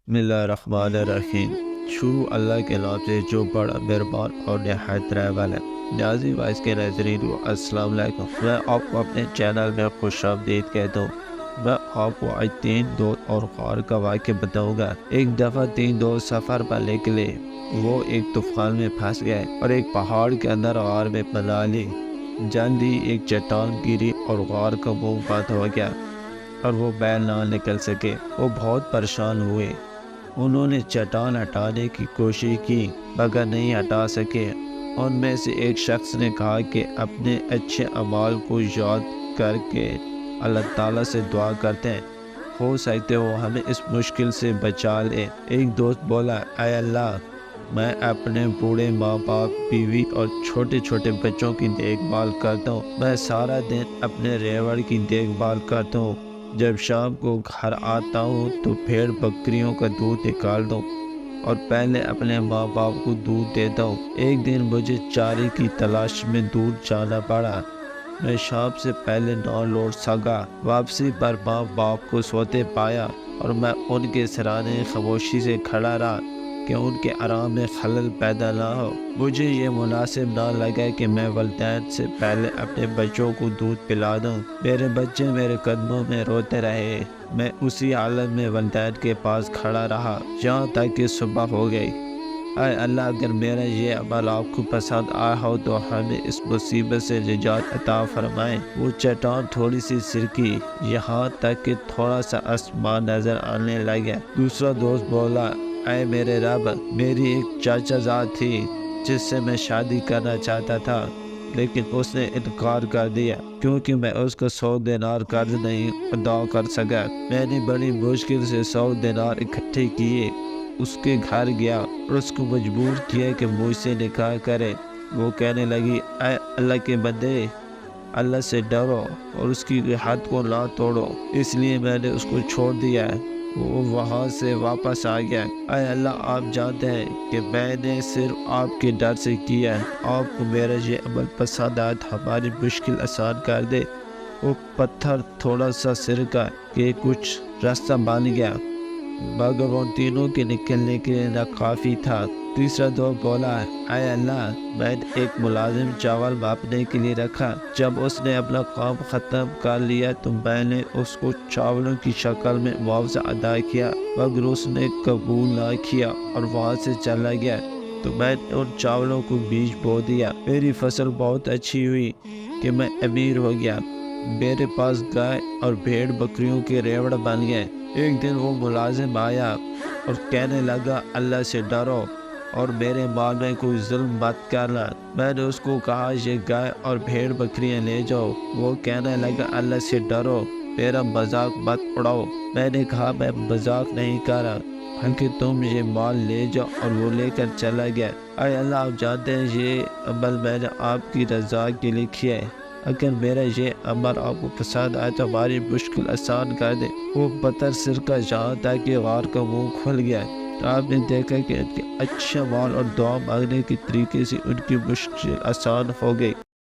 بسم اللہ الرحمن الرحیم۔ شروع اللہ کے نام سے جو بڑا مہربان اور نہایت رحم والا ہے۔ ناظرین وائس کے ناظرین کو السلام علیکم۔ میں آپ کو اپنے چینل میں خوش آمدید کہتا ہوں۔ میں آپ کو آج 3 دوست اور غار کا واقعہ بتاؤں گا۔ ایک دفعہ 3 دوست سفر پر نکلے۔ وہ ایک طوفان میں پھنس گئے اور ایک پہاڑ کے اندر غار میں پناہ لی۔ جلد ہی ایک چٹان گری اور غار کا منہ بند ہو گیا اور وہ باہر نہ نکل سکے۔ وہ بہت پریشان ہوئے۔ انہوں نے چٹان ہٹانے کی کوشش کی مگر نہیں ہٹا سکے۔ ان میں سے ایک شخص نے کہا کہ اپنے اچھے اعمال کو یاد کر کے اللہ تعالیٰ سے دعا کرتے ہیں، ہو سکتے وہ ہمیں اس مشکل سے بچا لے۔ ایک دوست بولا، اے اللہ، میں اپنے بوڑھے ماں باپ، بیوی اور چھوٹے چھوٹے بچوں کی دیکھ بھال کرتا ہوں۔ میں سارا دن اپنے ریوڑ کی دیکھ بھال کرتا ہوں۔ جب شام کو گھر آتا ہوں تو بھیڑ بکریوں کا دودھ نکال دوں اور پہلے اپنے ماں باپ کو دودھ دیتا ہوں۔ ایک دن مجھے چارے کی تلاش میں دور جانا پڑا۔ میں شام سے پہلے نہ لوٹ سکا۔ واپسی پر ماں باپ کو سوتے پایا اور میں ان کے سرانے خاموشی سے کھڑا رہا کہ ان کے آرام میں خلل پیدا نہ ہو۔ مجھے یہ مناسب نہ لگا کہ میں والدین سے پہلے اپنے بچوں کو دودھ پلا دوں۔ میرے بچے میرے قدموں میں روتے رہے۔ میں اسی حالت میں والدین کے پاس کھڑا رہا یہاں تک کہ صبح ہو گئی۔ اے اللہ، اگر میرا یہ عمل آپ کو پسند آیا ہو تو ہمیں اس مصیبت سے نجات عطا فرمائیں۔ وہ چٹان تھوڑی سی سرکی یہاں تک کہ تھوڑا سا آسمان نظر آنے لگا۔ دوسرا دوست بولا، اے میرے رب، میری ایک چاچا زاد تھی جس سے میں شادی کرنا چاہتا تھا، لیکن اس نے انکار کر دیا کیونکہ میں اس کا 100 دینار قرض نہیں ادا کر سکا۔ میں نے بڑی مشکل سے 100 دینار اکٹھے کیے، اس کے گھر گیا اور اس کو مجبور کیا کہ مجھ سے نکاح کرے۔ وہ کہنے لگی، اے اللہ کے بندے، اللہ سے ڈرو اور اس کی حد کو نہ توڑو۔ اس لیے میں نے اس کو چھوڑ دیا۔ وہ وہاں سے واپس آ گیا۔ اے اللہ، آپ جانتے ہیں کہ میں نے صرف آپ کے ڈر سے کیا ہے۔ آپ کو میرا یہ عمل پسند آیا تو ہماری مشکل آسان کر دے۔ وہ پتھر تھوڑا سا سرکا کہ کچھ راستہ بن گیا مگر ان تینوں کے نکلنے کے لیے ناکافی تھا۔ تیسرا دوست بولا، اے اللہ، میں نے ایک ملازم چاول ماپنے کے لیے رکھا۔ جب اس نے اپنا کام ختم کر لیا تو میں نے اس کو چاولوں کی شکل میں معاوضہ ادا کیا مگر اس نے قبول نہ کیا اور وہاں سے چلا گیا۔ تو میں نے ان چاولوں کو بیج بو دیا۔ میری فصل بہت اچھی ہوئی کہ میں امیر ہو گیا۔ میرے پاس گائے اور بھیڑ بکریوں کے ریوڑ بن گئے۔ ایک دن وہ ملازم آیا اور کہنے لگا، اللہ سے ڈرو اور میرے مال میں کوئی ظلم مت کرنا۔ میں نے اس کو کہا، یہ گائے اور بھیڑ بکریاں لے جاؤ۔ وہ کہنے لگا، اللہ سے ڈرو، میرا مذاق مت اڑاؤ۔ میں نے کہا، میں مذاق نہیں کر رہا بلکہ تم یہ مال لے جاؤ، اور وہ لے کر چلا گیا۔ اے اللہ، آپ جانتے ہیں یہ عمل میں نے آپ کی رضا کے لیے کیا ہے۔ اگر میرا یہ عمل آپ کو پسند آئے تو ہماری مشکل آسان کر دے۔ وہ پتھر سرکا جہاں تک کہ غار کا منہ کھل گیا۔ آپ نے دیکھا کہ ان کے اچھے مال اور دعا مانگنے کے طریقے سے ان کی مشکل آسان ہو گئی۔